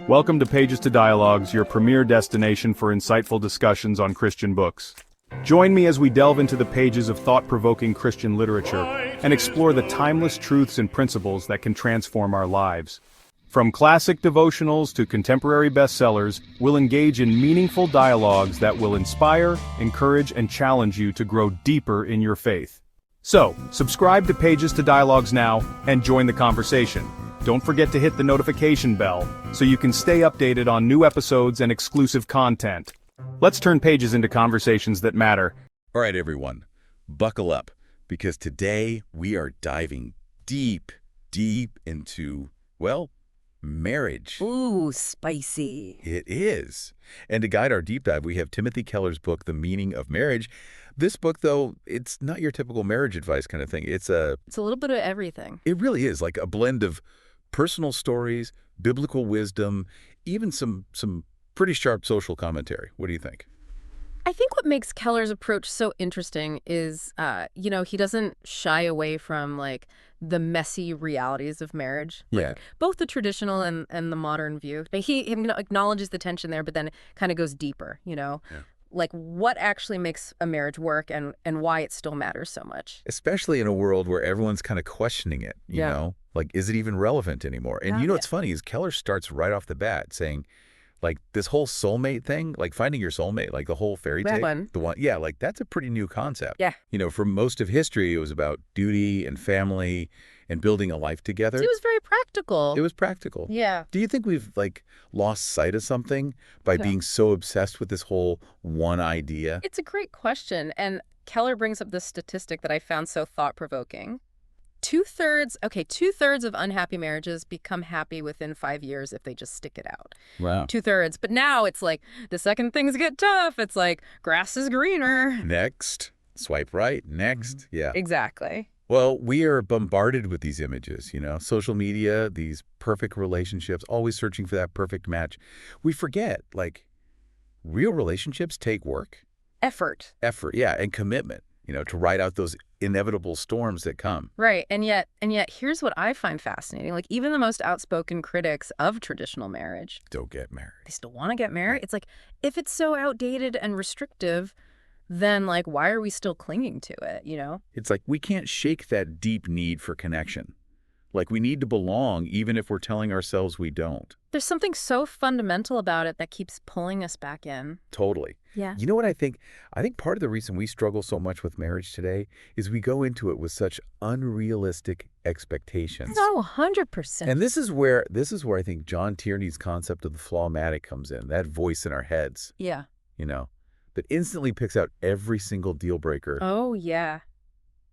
Welcome to Pages to Dialogues, your premier destination for insightful discussions on Christian books. Join me as we delve into the pages of thought-provoking Christian literature and explore the timeless truths and principles that can transform our lives. From classic devotionals to contemporary bestsellers, we'll engage in meaningful dialogues that will inspire, encourage, and challenge you to grow deeper in your faith. So, subscribe to Pages to Dialogues now and join the conversation. Don't forget to hit the notification bell so you can stay updated on new episodes and exclusive content. Let's turn pages into conversations that matter. All right, everyone, buckle up, because today we are diving deep into, well, marriage. Ooh, spicy. It is. And to guide our deep dive, we have Timothy Keller's book, The Meaning of Marriage. This book, though, it's not your typical marriage advice kind of thing. It's a little bit of everything. It really is, like a blend of personal stories, biblical wisdom, even some pretty sharp social commentary. What do you think? I think what makes Keller's approach so interesting is, he doesn't shy away from, like, the messy realities of marriage. Yeah. Like, both the traditional and the modern view. But he acknowledges the tension there, but then kind of goes deeper, Yeah. Like, what actually makes a marriage work and why it still matters so much. Especially in a world where everyone's kind of questioning it, you know? Like, is it even relevant anymore? And what's funny is Keller starts right off the bat saying, like, this whole soulmate thing, like finding your soulmate, like the whole fairy tale. The one, yeah, like that's a pretty new concept. Yeah. For most of history, it was about duty and family and building a life together. It was very practical. It was practical. Yeah. Do you think we've, like, lost sight of something by being so obsessed with this whole one idea? It's a great question. And Keller brings up this statistic that I found so thought-provoking. Two-thirds of unhappy marriages become happy within 5 years if they just stick it out. Wow. 2/3. But now it's like the second things get tough. It's like grass is greener. Next. Swipe right. Next. Yeah. Exactly. Well, we are bombarded with these images, social media, these perfect relationships, always searching for that perfect match. We forget, like, real relationships take work. Effort, yeah, and commitment, to ride out those inevitable storms that come. Right. And yet here's what I find fascinating. Like, even the most outspoken critics of traditional marriage Don't get married. They still want to get married. It's like, if it's so outdated and restrictive, then, like, why are we still clinging to it, It's like we can't shake that deep need for connection. Like, we need to belong even if we're telling ourselves we don't. There's something so fundamental about it that keeps pulling us back in. Totally. Yeah. You know what I think? I think part of the reason we struggle so much with marriage today is we go into it with such unrealistic expectations. No, 100%. And this is where I think John Tierney's concept of the flawmatic comes in, that voice in our heads. Yeah. That instantly picks out every single deal breaker Oh, yeah.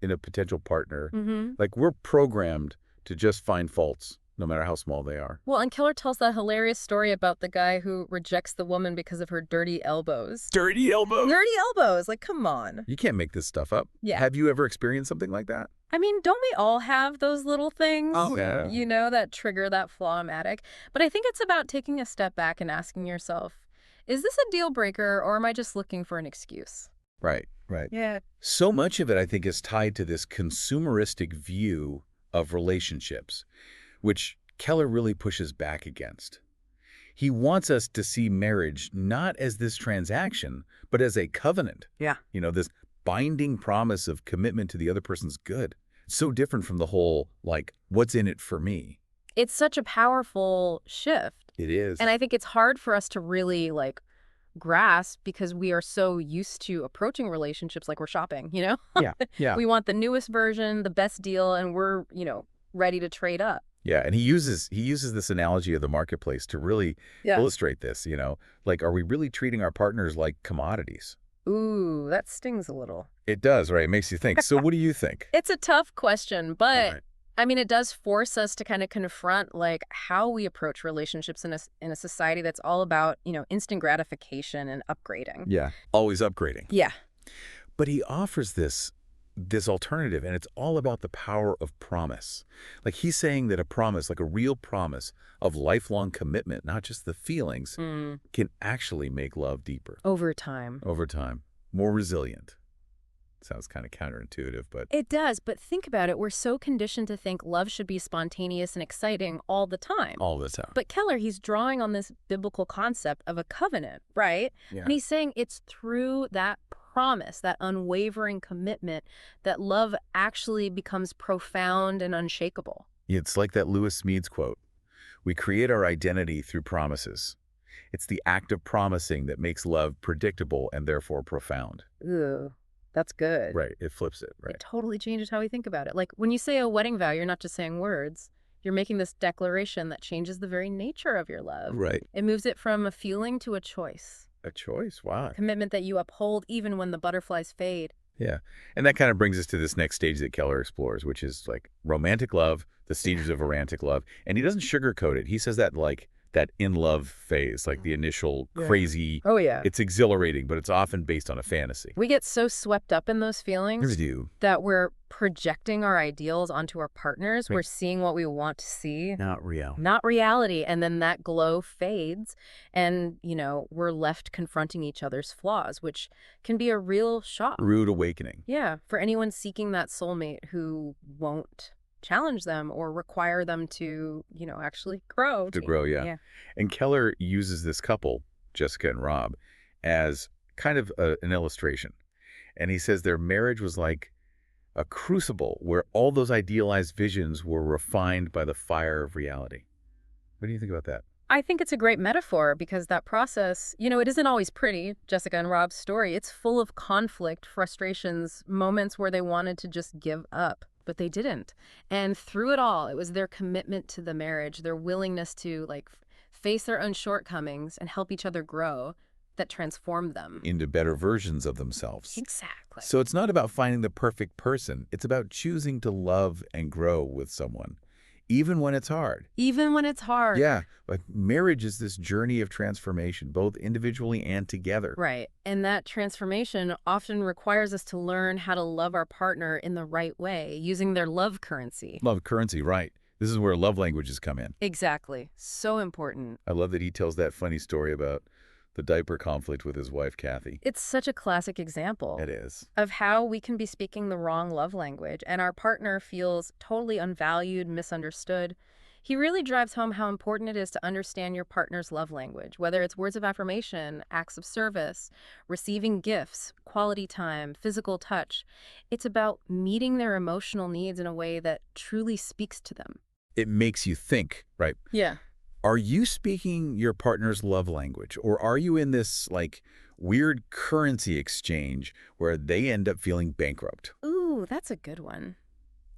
in a potential partner. Mm-hmm. Like, we're programmed to just find faults, no matter how small they are. Well, and Keller tells that hilarious story about the guy who rejects the woman because of her dirty elbows. Dirty elbow. Dirty elbows. Like, come on. You can't make this stuff up. Yeah. Have you ever experienced something like that? I mean, don't we all have those little things, Oh, yeah. that trigger that flawmatic? But I think it's about taking a step back and asking yourself, is this a deal breaker or am I just looking for an excuse? Right. Yeah. So much of it, I think, is tied to this consumeristic view of relationships, which Keller really pushes back against. He wants us to see marriage not as this transaction, but as a covenant. Yeah. This binding promise of commitment to the other person's good. It's so different from the whole, like, what's in it for me? It's such a powerful shift. It is. And I think it's hard for us to really, like, grasp because we are so used to approaching relationships like we're shopping, Yeah. We want the newest version, the best deal, and we're, ready to trade up. Yeah, and he uses this analogy of the marketplace to really illustrate this, Like, are we really treating our partners like commodities? Ooh, that stings a little. It does, right? It makes you think. So what do you think? It's a tough question, but All right. I mean, it does force us to kind of confront, like, how we approach relationships in a society that's all about, instant gratification and upgrading. Yeah, always upgrading. Yeah. But he offers this alternative, and it's all about the power of promise. Like, he's saying that a promise, like a real promise of lifelong commitment, not just the feelings, can actually make love deeper. Over time. More resilient. Sounds kind of counterintuitive, but It does, but think about it. We're so conditioned to think love should be spontaneous and exciting all the time. all the time. But Keller, he's drawing on this biblical concept of a covenant, right? Yeah. And he's saying it's through that promise, that unwavering commitment, that love actually becomes profound and unshakable. It's like that Lewis Smedes quote. We create our identity through promises. It's the act of promising that makes love predictable and therefore profound. Ooh, that's good. Right. It flips it. Right. It totally changes how we think about it. Like when you say a wedding vow, you're not just saying words. You're making this declaration that changes the very nature of your love. Right. It moves it from a feeling to a choice. A choice. Wow. Commitment that you uphold even when the butterflies fade. Yeah. And that kind of brings us to this next stage that Keller explores, which is like romantic love, the stages of romantic love. And he doesn't sugarcoat it. He says that like that in love phase, like the initial crazy, Oh, yeah. it's exhilarating, but it's often based on a fantasy. We get so swept up in those feelings We do. that we're projecting our ideals onto our partners. Right. We're seeing what we want to see, Not real. not reality. And then that glow fades and, we're left confronting each other's flaws, which can be a real shock. Rude awakening. Yeah, for anyone seeking that soulmate who won't challenge them or require them to, actually grow. To grow, yeah. And Keller uses this couple, Jessica and Rob, as kind of an illustration. And he says their marriage was like a crucible where all those idealized visions were refined by the fire of reality. What do you think about that? I think it's a great metaphor because that process, it isn't always pretty. Jessica and Rob's story, it's full of conflict, frustrations, moments where they wanted to just give up, but they didn't. And through it all, it was their commitment to the marriage, their willingness to face their own shortcomings and help each other grow that transformed them. Into better versions of themselves. Exactly. So it's not about finding the perfect person. It's about choosing to love and grow with someone, even when it's hard. Even when it's hard. Yeah, but marriage is this journey of transformation, both individually and together. Right. And that transformation often requires us to learn how to love our partner in the right way, using their love currency. Love currency, right. This is where love languages come in. Exactly. So important. I love that he tells that funny story about the diaper conflict with his wife, Kathy. It's such a classic example It is. of how we can be speaking the wrong love language and our partner feels totally unvalued, misunderstood. He really drives home how important it is to understand your partner's love language, whether it's words of affirmation, acts of service, receiving gifts, quality time, physical touch. It's about meeting their emotional needs in a way that truly speaks to them. It makes you think, right? Yeah. Are you speaking your partner's love language, or are you in this weird currency exchange where they end up feeling bankrupt? Ooh, that's a good one.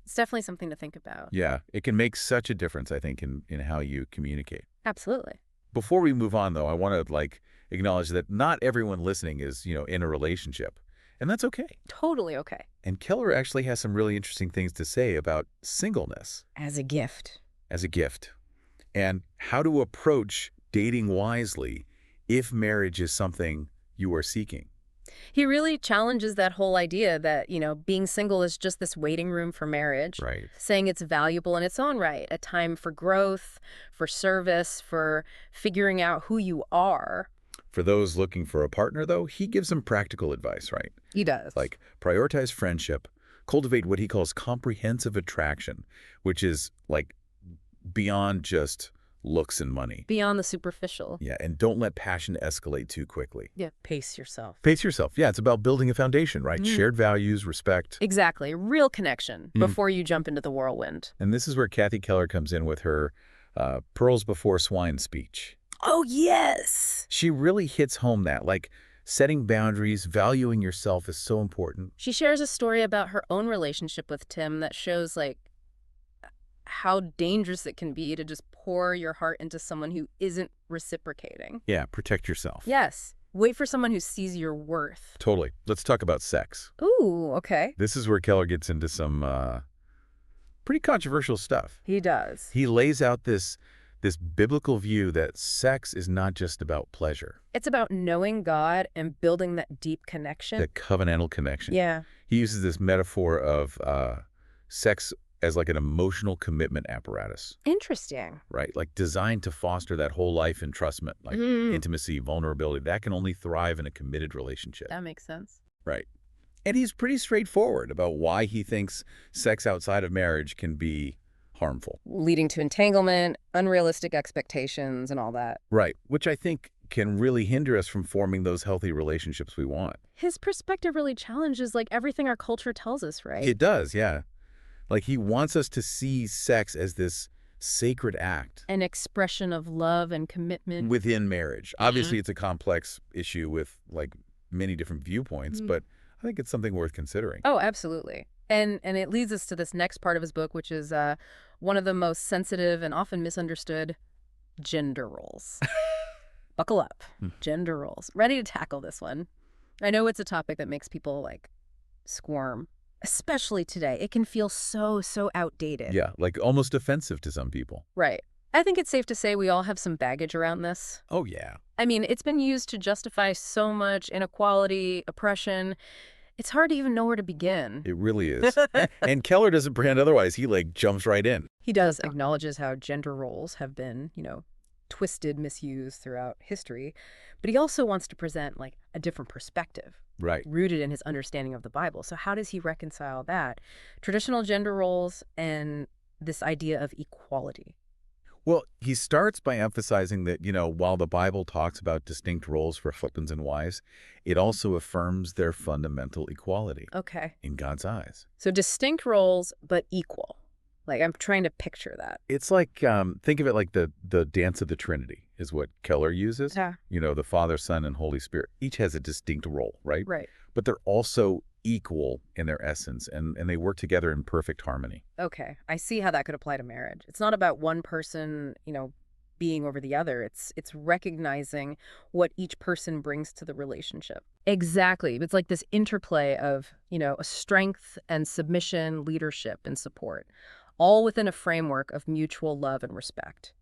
It's definitely something to think about. Yeah, it can make such a difference, I think, in how you communicate. Absolutely. Before we move on, though, I want to acknowledge that not everyone listening is, in a relationship, and that's okay. Totally okay. And Keller actually has some really interesting things to say about singleness As a gift. as a gift and how to approach dating wisely if marriage is something you are seeking. He really challenges that whole idea that, being single is just this waiting room for marriage. Right. Saying it's valuable in its own right, a time for growth, for service, for figuring out who you are. For those looking for a partner, though, he gives some practical advice, right? He does. Like prioritize friendship, cultivate what he calls comprehensive attraction, which is beyond just looks and money. Beyond the superficial. Yeah, and don't let passion escalate too quickly. Yeah, pace yourself. Pace yourself. Yeah, it's about building a foundation, right? Shared values, respect. Exactly. Real connection before you jump into the whirlwind. And this is where Kathy Keller comes in with her pearls before swine speech. Oh, yes. She really hits home that, setting boundaries, valuing yourself is so important. She shares a story about her own relationship with Tim that shows, how dangerous it can be to just pour your heart into someone who isn't reciprocating. Yeah, protect yourself. Yes. Wait for someone who sees your worth. Totally. Let's talk about sex. Ooh, okay. This is where Keller gets into some pretty controversial stuff. He does. He lays out this biblical view that sex is not just about pleasure. It's about knowing God and building that deep connection. That covenantal connection. Yeah. He uses this metaphor of sex as an emotional commitment apparatus. Interesting. Right? Designed to foster that whole life entrustment, intimacy, vulnerability. That can only thrive in a committed relationship. That makes sense. Right. And he's pretty straightforward about why he thinks sex outside of marriage can be harmful. Leading to entanglement, unrealistic expectations, and all that. Right, which I think can really hinder us from forming those healthy relationships we want. His perspective really challenges like everything our culture tells us, right? It does, yeah. Like he wants us to see sex as this sacred act An expression of love and commitment. within marriage. Obviously, it's a complex issue with like many different viewpoints, but I think it's something worth considering. Oh, absolutely. And it leads us to this next part of his book, which is one of the most sensitive and often misunderstood gender roles. Buckle up. Gender roles. Ready to tackle this one. I know it's a topic that makes people like squirm, especially today. It can feel so outdated. Yeah, like almost offensive to some people. Right. I think it's safe to say we all have some baggage around this. Oh, yeah. I mean, it's been used to justify so much inequality, oppression. It's hard to even know where to begin. It really is. And Keller doesn't pretend otherwise. He like jumps right in. He does acknowledges how gender roles have been, twisted, misused throughout history, but he also wants to present like a different perspective, Right. rooted in his understanding of the Bible. So how does he reconcile that? Traditional gender roles and this idea of equality. Well, he starts by emphasizing that, while the Bible talks about distinct roles for husbands and wives, it also affirms their fundamental equality Okay. in God's eyes. So distinct roles, but equal. Like, I'm trying to picture that. It's like, think of it like the dance of the Trinity is what Keller uses. Yeah. The Father, Son, and Holy Spirit. Each has a distinct role, right? Right. But they're also equal in their essence, and they work together in perfect harmony. Okay. I see how that could apply to marriage. It's not about one person, being over the other. It's recognizing what each person brings to the relationship. Exactly. It's like this interplay of, a strength and submission, leadership and support, all within a framework of mutual love and respect.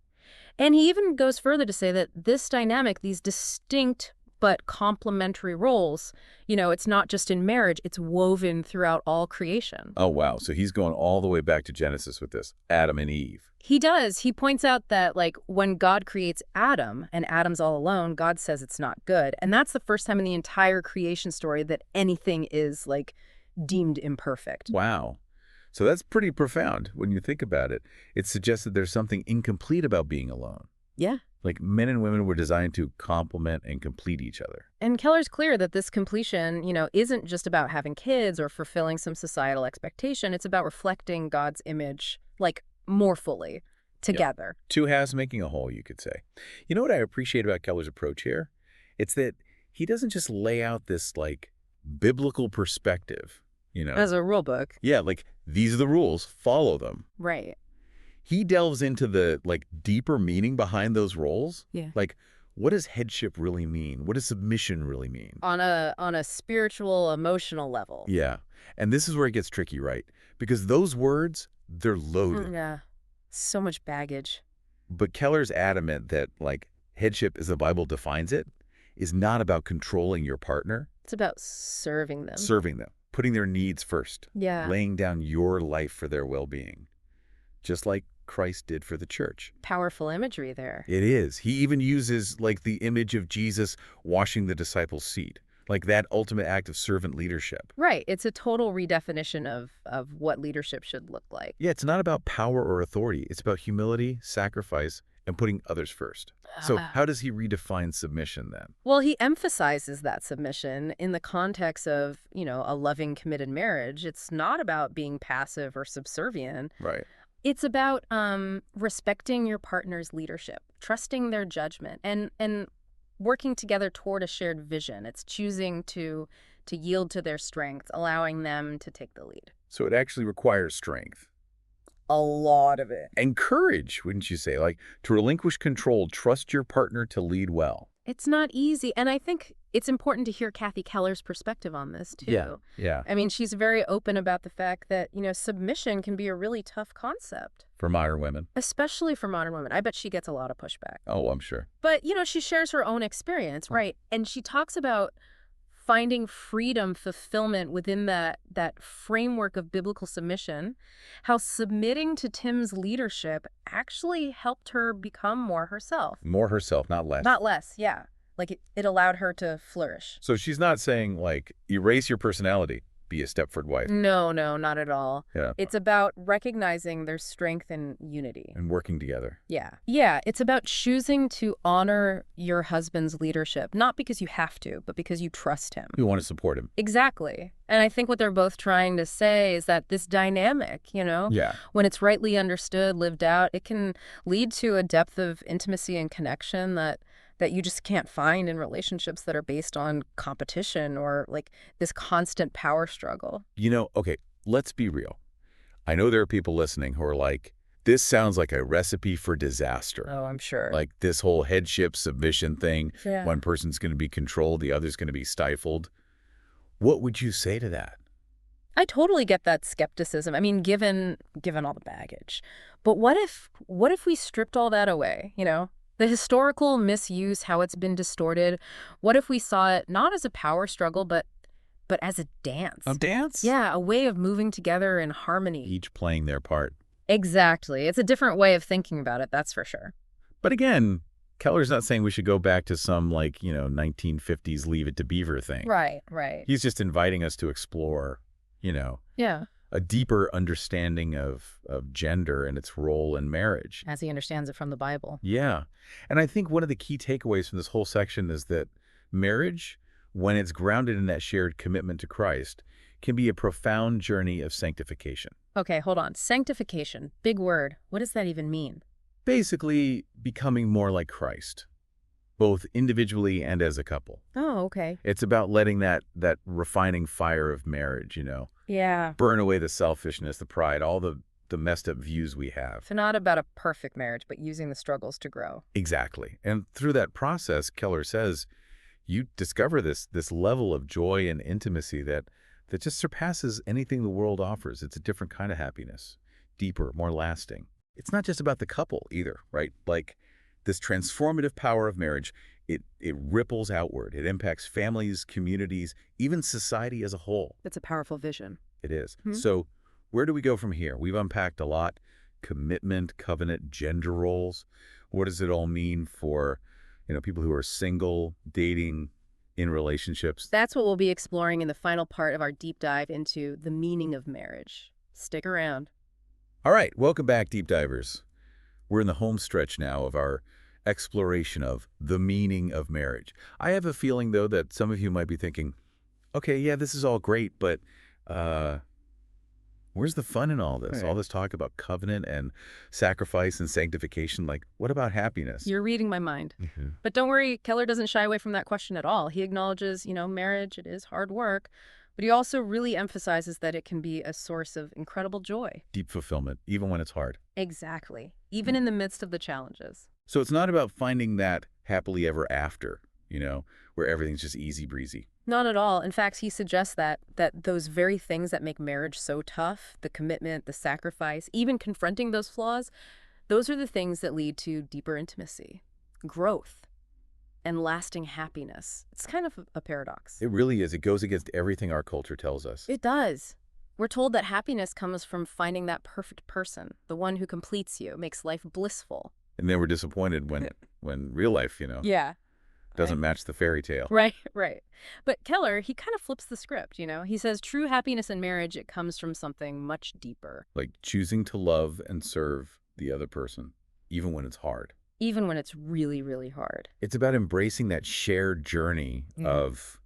And he even goes further to say that this dynamic, these distinct but complementary roles, it's not just in marriage, it's woven throughout all creation. Oh, wow. So he's going all the way back to Genesis with this, Adam and Eve. He does. He points out that, like, when God creates Adam and Adam's all alone, God says it's not good. And that's the first time in the entire creation story that anything is, like, deemed imperfect. Wow. So that's pretty profound when you think about it. It suggests that there's something incomplete about being alone. Yeah. Like men and women were designed to complement and complete each other. And Keller's clear that this completion, isn't just about having kids or fulfilling some societal expectation. It's about reflecting God's image, like, more fully together. Yep. Two halves making a whole, you could say. You know what I appreciate about Keller's approach here? It's that he doesn't just lay out this, like, biblical perspective, As a rule book. Yeah, like, these are the rules, follow them. Right. He delves into the, like, deeper meaning behind those roles. Yeah. Like, what does headship really mean? What does submission really mean? On a spiritual, emotional level. Yeah. And this is where it gets tricky, right? Because those words, they're loaded. Yeah. So much baggage. But Keller's adamant that, like, headship as the Bible defines it is not about controlling your partner. It's about serving them. Serving them. Putting their needs first. Yeah. Laying down your life for their well-being. Just like Christ did for the church. Powerful imagery there. It is. He even uses, like, the image of Jesus washing the disciples' feet. Like that ultimate act of servant leadership. Right. It's a total redefinition of what leadership should look like. Yeah, it's not about power or authority. It's about humility, sacrifice, and putting others first. So how does he redefine submission then? Well, he emphasizes that submission in the context of, a loving, committed marriage. It's not about being passive or subservient. Right. It's about respecting your partner's leadership, trusting their judgment, and working together toward a shared vision. It's choosing to yield to their strengths, allowing them to take the lead. So it actually requires strength. A lot of it. And courage, wouldn't you say? Like, to relinquish control, trust your partner to lead well. It's not easy. And I think it's important to hear Kathy Keller's perspective on this, too. Yeah. I mean, she's very open about the fact that, submission can be a really tough concept. For modern women. Especially for modern women. I bet she gets a lot of pushback. Oh, I'm sure. But, she shares her own experience, right? And she talks about finding freedom, fulfillment within that framework of biblical submission, how submitting to Tim's leadership actually helped her become more herself. More herself, not less. Not less, yeah. Like it allowed her to flourish. So she's not saying, like, erase your personality, be a Stepford wife. No, no, not at all. Yeah. It's about recognizing their strength and unity. And working together. Yeah. Yeah, it's about choosing to honor your husband's leadership, not because you have to, but because you trust him. You want to support him. Exactly. And I think what they're both trying to say is that this dynamic, Yeah. when it's rightly understood, lived out, it can lead to a depth of intimacy and connection that you just can't find in relationships that are based on competition or like this constant power struggle. Okay, let's be real. I know there are people listening who are like, this sounds like a recipe for disaster. Oh, I'm sure. Like this whole headship submission thing. Yeah. One person's going to be controlled, the other's going to be stifled. What would you say to that? I totally get that skepticism. I mean, given all the baggage. But what if we stripped all that away, The historical misuse, how it's been distorted. What if we saw it not as a power struggle, but as a dance? A dance? Yeah, a way of moving together in harmony. Each playing their part. Exactly. It's a different way of thinking about it, that's for sure. But again, Keller's not saying we should go back to some 1950s Leave It to Beaver thing. Right, right. He's just inviting us to explore, Yeah. a deeper understanding of gender and its role in marriage. As he understands it from the Bible. Yeah. And I think one of the key takeaways from this whole section is that marriage, when it's grounded in that shared commitment to Christ, can be a profound journey of sanctification. Okay, hold on. Sanctification, big word. What does that even mean? Basically, becoming more like Christ, both individually and as a couple. Oh, okay. It's about letting that refining fire of marriage, Yeah. burn away the selfishness, the pride, all the messed up views we have. So not about a perfect marriage, but using the struggles to grow. Exactly. And through that process, Keller says, you discover this level of joy and intimacy that just surpasses anything the world offers. It's a different kind of happiness, deeper, more lasting. It's not just about the couple either, right? Like this transformative power of marriage, it ripples outward. It impacts families, communities, even society as a whole. It's a powerful vision. It is. So where do we go from here? We've unpacked a lot. Commitment, covenant, gender roles. What does it all mean for, people who are single, dating, in relationships? That's what we'll be exploring in the final part of our deep dive into the meaning of marriage. Stick around. All right, welcome back, Deep Divers. We're in the home stretch now of our exploration of the meaning of marriage. I have a feeling, though, that some of you might be thinking, okay, yeah, this is all great, but where's the fun in all this? Right. All this talk about covenant and sacrifice and sanctification, like, what about happiness? You're reading my mind. But don't worry, Keller doesn't shy away from that question at all. He acknowledges, marriage, it is hard work, but he also really emphasizes that it can be a source of incredible joy. Deep fulfillment, even when it's hard. Exactly. Even in the midst of the challenges. So it's not about finding that happily ever after, where everything's just easy breezy. Not at all. In fact, he suggests that those very things that make marriage so tough, the commitment, the sacrifice, even confronting those flaws, those are the things that lead to deeper intimacy, growth, and lasting happiness. It's kind of a paradox. It really is. It goes against everything our culture tells us. It does. We're told that happiness comes from finding that perfect person, the one who completes you, makes life blissful. And then we're disappointed when real life, Yeah. doesn't match the fairy tale. Right, right. But Keller, he kind of flips the script, He says true happiness in marriage, it comes from something much deeper. Like choosing to love and serve the other person, even when it's hard. Even when it's really, really hard. It's about embracing that shared journey of,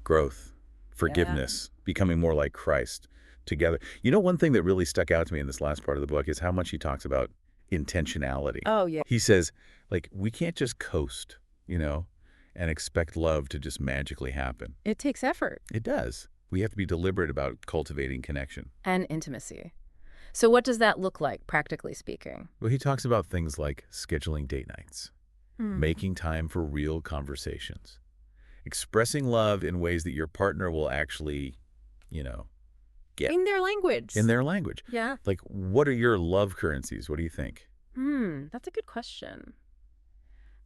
growth, forgiveness, becoming more like Christ together. One thing that really stuck out to me in this last part of the book is how much he talks about intentionality. Oh, yeah. He says, we can't just coast, and expect love to just magically happen. It takes effort. It does. We have to be deliberate about cultivating connection. And intimacy. So what does that look like, practically speaking? Well, he talks about things like scheduling date nights, making time for real conversations, expressing love in ways that your partner will actually, get. In their language. In their language. Yeah. Like, what are your love currencies? What do you think? That's a good question.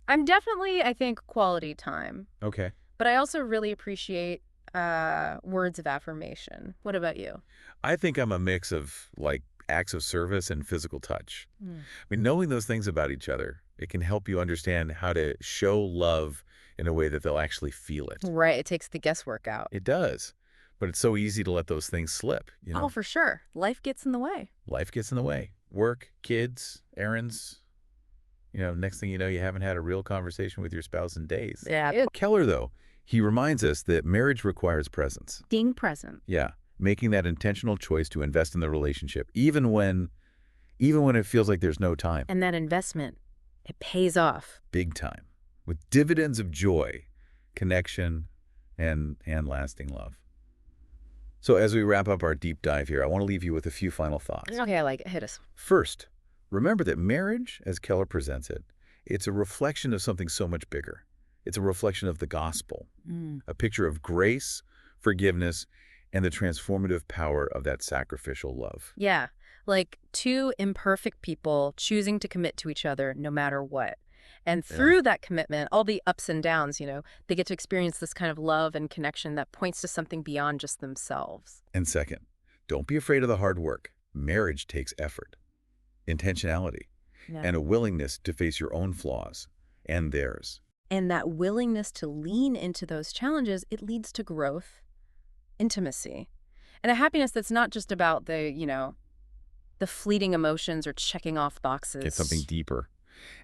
I'm definitely, I think, quality time. Okay. But I also really appreciate words of affirmation. What about you? I think I'm a mix of, acts of service, and physical touch. Mm. I mean, knowing those things about each other, it can help you understand how to show love in a way that they'll actually feel it. Right, it takes the guesswork out. It does. But it's so easy to let those things slip, you know? Oh, for sure. Life gets in the way. Life gets in the way. Work, kids, errands. Next thing you know, you haven't had a real conversation with your spouse in days. Yeah. Keller, though, he reminds us that marriage requires presence. Being present. Yeah, making that intentional choice to invest in the relationship, even when it feels like there's no time. And that investment, it pays off. Big time. With dividends of joy, connection, and lasting love. So as we wrap up our deep dive here, I want to leave you with a few final thoughts. Okay, I like it. Hit us. First, remember that marriage, as Keller presents it, it's a reflection of something so much bigger. It's a reflection of the gospel, a picture of grace, forgiveness, and the transformative power of that sacrificial love. Yeah, like two imperfect people choosing to commit to each other no matter what. And through that commitment, all the ups and downs, they get to experience this kind of love and connection that points to something beyond just themselves. And second, don't be afraid of the hard work. Marriage takes effort, intentionality, and a willingness to face your own flaws and theirs. And that willingness to lean into those challenges, it leads to growth, intimacy, and a happiness that's not just about the fleeting emotions or checking off boxes. It's something deeper.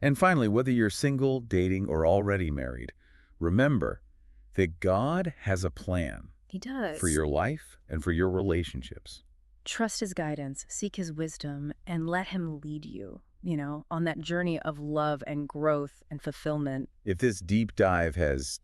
And finally, whether you're single, dating, or already married, remember that God has a plan. He does. For your life and for your relationships. Trust his guidance, seek his wisdom, and let him lead you, on that journey of love and growth and fulfillment. If this deep dive has,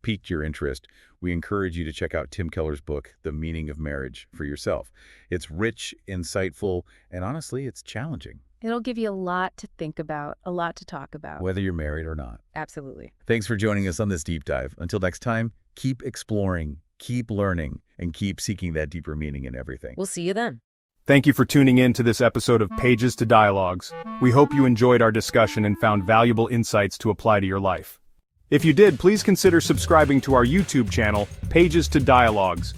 piqued your interest, we encourage you to check out Tim Keller's book, The Meaning of Marriage, for yourself. It's rich, insightful, and honestly, it's challenging. It'll give you a lot to think about, a lot to talk about. Whether you're married or not. Absolutely. Thanks for joining us on this deep dive. Until next time, keep exploring, keep learning, and keep seeking that deeper meaning in everything. We'll see you then. Thank you for tuning in to this episode of Pages to Dialogues. We hope you enjoyed our discussion and found valuable insights to apply to your life. If you did, please consider subscribing to our YouTube channel, Pages to Dialogues.